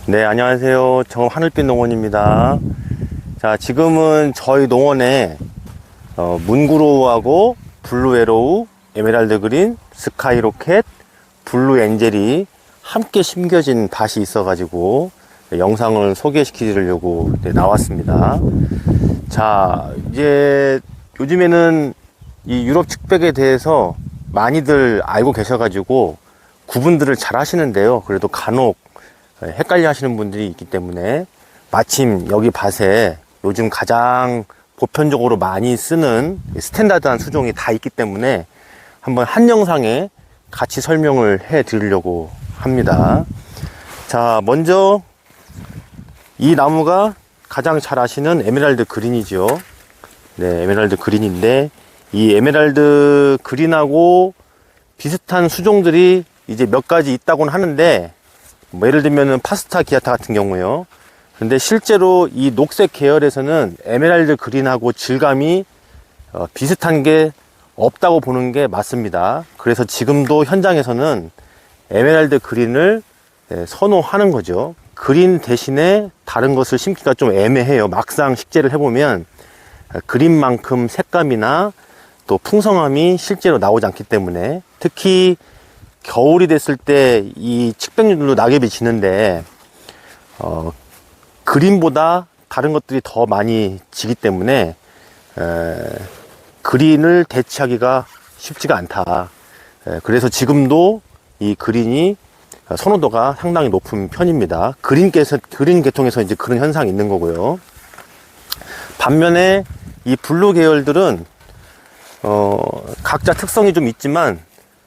네, 안녕하세요. 저 하늘빛 농원입니다. 자, 지금은 저희 농원에 문구로우하고 블루에로우, 에메랄드 그린, 스카이로켓, 블루 엔젤이 함께 심겨진 밭이 있어가지고 영상을 소개시키려고 나왔습니다. 자, 이제 요즘에는 이 유럽 측백에 대해서 많이들 알고 계셔가지고 구분들을 잘 하시는데요. 그래도 간혹 헷갈려 하시는 분들이 있기 때문에 마침 여기 밭에 요즘 가장 보편적으로 많이 쓰는 스탠다드한 수종이 다 있기 때문에 한번 한 영상에 같이 설명을 해 드리려고 합니다. 자, 먼저 이 나무가 가장 잘 아시는 에메랄드 그린이죠. 네, 에메랄드 그린인데 이 에메랄드 그린하고 비슷한 수종들이 이제 몇 가지 있다고는 하는데 뭐 예를 들면은 파스타 기아타 같은 경우요. 근데 실제로 이 녹색 계열에서는 에메랄드 그린하고 질감이 비슷한 게 없다고 보는 게 맞습니다. 그래서 지금도 현장에서는 에메랄드 그린을 선호하는 거죠. 그린 대신에 다른 것을 심기가 좀 애매해요. 막상 식재를 해보면 그린만큼 색감이나 또 풍성함이 실제로 나오지 않기 때문에, 특히 겨울이 됐을 때 이 측백류들도 낙엽이 지는데 그린보다 다른 것들이 더 많이 지기 때문에 그린을 대체하기가 쉽지가 않다. 그래서 지금도 이 그린이 선호도가 상당히 높은 편입니다. 그린 계통에서 이제 그런 현상이 있는 거고요. 반면에 이 블루 계열들은 각자 특성이 좀 있지만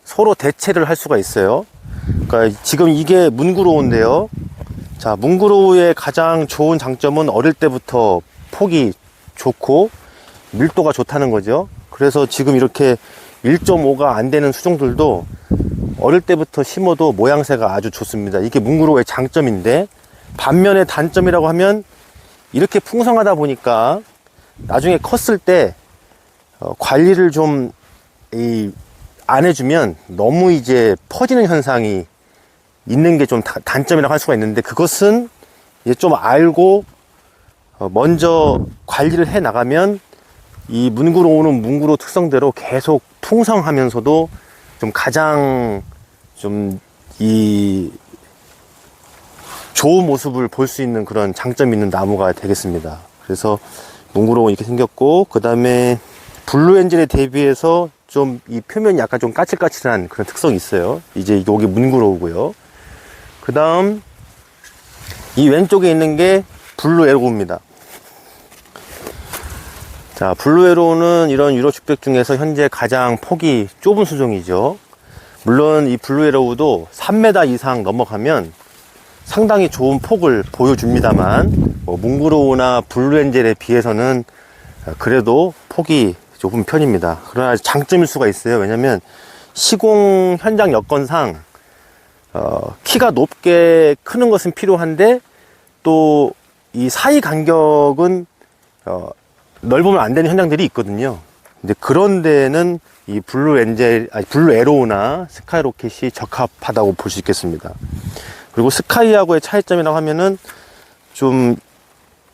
서로 대체를 할 수가 있어요. 그러니까 지금 이게 문구로우인데요. 자, 문구로우의 가장 좋은 장점은 어릴 때부터 폭이 좋고 밀도가 좋다는 거죠. 그래서 지금 이렇게 1.5가 안 되는 수종들도 어릴 때부터 심어도 모양새가 아주 좋습니다. 이게 문구로우의 장점인데, 반면에 단점이라고 하면 이렇게 풍성하다 보니까 나중에 컸을 때 관리를 좀 안 해주면 너무 이제 퍼지는 현상이 있는 게 좀 단점이라고 할 수가 있는데, 그것은 이제 좀 알고 먼저 관리를 해 나가면 이 문구로우는 문구로우 특성대로 계속 풍성하면서도 좀 가장 좀 이 좋은 모습을 볼 수 있는 그런 장점이 있는 나무가 되겠습니다. 그래서 문구로우 이렇게 생겼고, 그 다음에 블루 엔젤에 대비해서 좀 이 표면이 약간 좀 까칠까칠한 그런 특성이 있어요. 이제 여기 문구로우고요. 그 다음 이 왼쪽에 있는 게 블루 에로우입니다. 자, 블루 에로우는 이런 유럽 측백 중에서 현재 가장 폭이 좁은 수종이죠. 물론 이 블루 에로우도 3m 이상 넘어가면 상당히 좋은 폭을 보여줍니다만, 문구로우나 블루 엔젤에 비해서는 그래도 폭이 좁은 편입니다. 그러나 장점일 수가 있어요. 왜냐면 시공 현장 여건상 키가 높게 크는 것은 필요한데 또 이 사이 간격은 넓으면 안 되는 현장들이 있거든요. 근데 그런 데는 이 블루 에로우나 스카이로켓이 적합하다고 볼 수 있겠습니다. 그리고 스카이하고의 차이점이라고 하면은 좀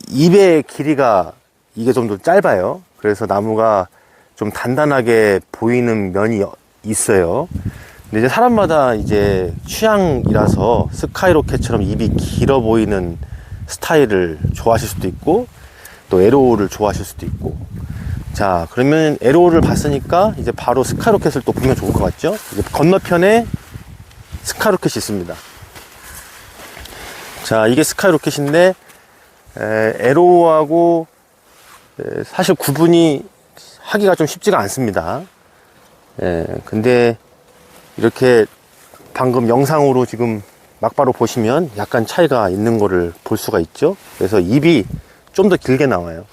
잎의 길이가 이게 좀 더 짧아요. 그래서 나무가 좀 단단하게 보이는 면이 있어요. 근데 이제 사람마다 이제 취향이라서 스카이로켓처럼 잎이 길어 보이는 스타일을 좋아하실 수도 있고, 또 에로우를 좋아하실 수도 있고. 자, 그러면 에로우를 봤으니까 이제 바로 스카이로켓을 또 보면 좋을 것 같죠? 이제 건너편에 스카이로켓이 있습니다. 자, 이게 스카이로켓인데 에로우하고 사실 구분이 하기가 좀 쉽지가 않습니다. 근데 이렇게 방금 영상으로 지금 막바로 보시면 약간 차이가 있는 거를 볼 수가 있죠. 그래서 잎이 좀 더 길게 나와요.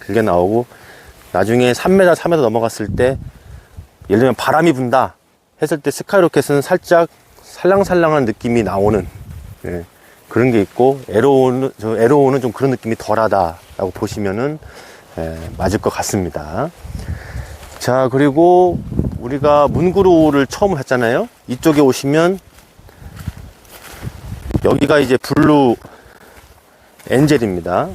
길게 나오고 나중에 3m, 4m 넘어갔을 때, 예를 들면 바람이 분다 했을 때 스카이로켓은 살짝 살랑살랑한 느낌이 나오는 그런 게 있고, 에로우는 좀 그런 느낌이 덜하다라고 보시면은 맞을 것 같습니다. 자, 그리고 우리가 문구로우를 처음 했잖아요. 이쪽에 오시면 여기가 이제 블루 엔젤입니다.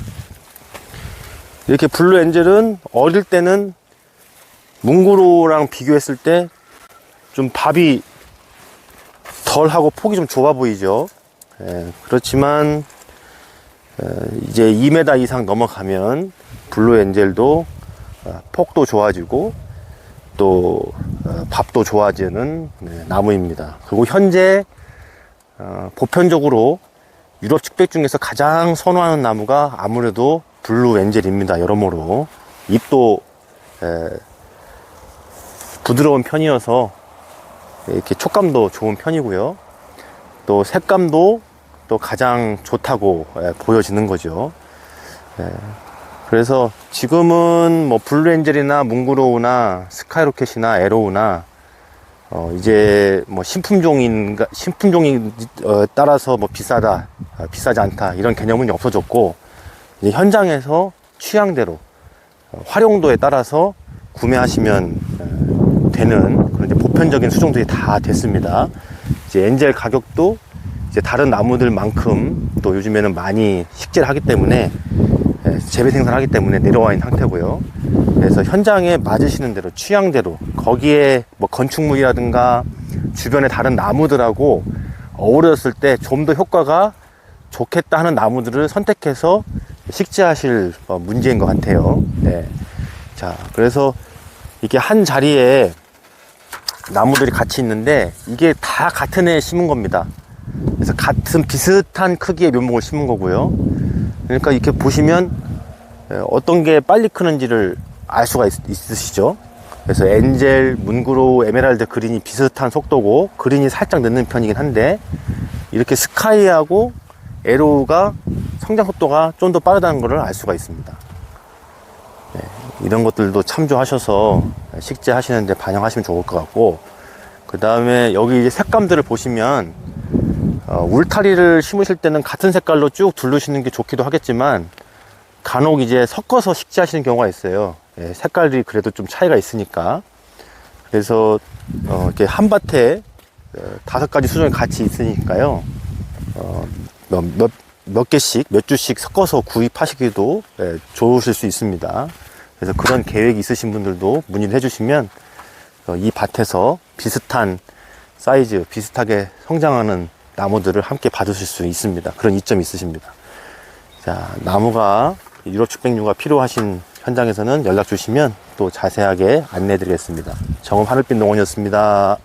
이렇게 블루 엔젤은 어릴 때는 뭉그로랑 비교했을 때 좀 밥이 덜하고 폭이 좀 좁아 보이죠. 그렇지만 이제 2m 이상 넘어가면 블루 엔젤도 폭도 좋아지고 또 밥도 좋아지는 나무입니다. 그리고 현재 보편적으로 유럽 측백 중에서 가장 선호하는 나무가 아무래도 블루 엔젤입니다. 여러모로 잎도 부드러운 편이어서 이렇게 촉감도 좋은 편이고요. 또 색감도 또 가장 좋다고 보여지는 거죠. 그래서 지금은 뭐 블루 엔젤이나 뭉그로우나 스카이로켓이나 에로우나 이제 뭐 신품종이 따라서 뭐 비싸다, 비싸지 않다 이런 개념은 없어졌고, 이제 현장에서 취향대로 활용도에 따라서 구매하시면 되는 그런 이제 보편적인 수종들이 다 됐습니다. 이제 엔젤 가격도 이제 다른 나무들만큼 또 요즘에는 많이 식재를 하기 때문에 재배 생산하기 때문에 내려와 있는 상태고요. 그래서 현장에 맞으시는 대로 취향대로 거기에 뭐 건축물이라든가 주변의 다른 나무들하고 어우러졌을 때 좀 더 효과가 좋겠다 하는 나무들을 선택해서 식재하실 문제인 것 같아요. 네. 자, 그래서 이게 한 자리에 나무들이 같이 있는데 이게 다 같은 애에 심은 겁니다. 그래서 같은 비슷한 크기의 묘목을 심은 거고요. 그러니까 이렇게 보시면 어떤 게 빨리 크는지를 알 수가 있으시죠. 그래서 엔젤, 문그로우, 에메랄드 그린이 비슷한 속도고 그린이 살짝 늦는 편이긴 한데 이렇게 스카이하고 에로우가 성장 속도가 좀 더 빠르다는 것을 알 수가 있습니다. 네, 이런 것들도 참조하셔서 식재 하시는데 반영하시면 좋을 것 같고, 그 다음에 여기 이제 색감들을 보시면 울타리를 심으실 때는 같은 색깔로 쭉 두르시는 게 좋기도 하겠지만 간혹 이제 섞어서 식재하시는 경우가 있어요. 예, 색깔이 그래도 좀 차이가 있으니까. 그래서 이렇게 한 밭에 5가지 수종이 같이 있으니까요. 몇 개씩, 몇 주씩 섞어서 구입하시기도 좋으실 수 있습니다. 그래서 그런 계획이 있으신 분들도 문의를 해주시면 이 밭에서 비슷한 사이즈, 비슷하게 성장하는 나무들을 함께 받으실 수 있습니다. 그런 이점이 있으십니다. 자, 나무가 유럽 축백류가 필요하신 현장에서는 연락 주시면 또 자세하게 안내해 드리겠습니다. 정읍 하늘빛 농원이었습니다.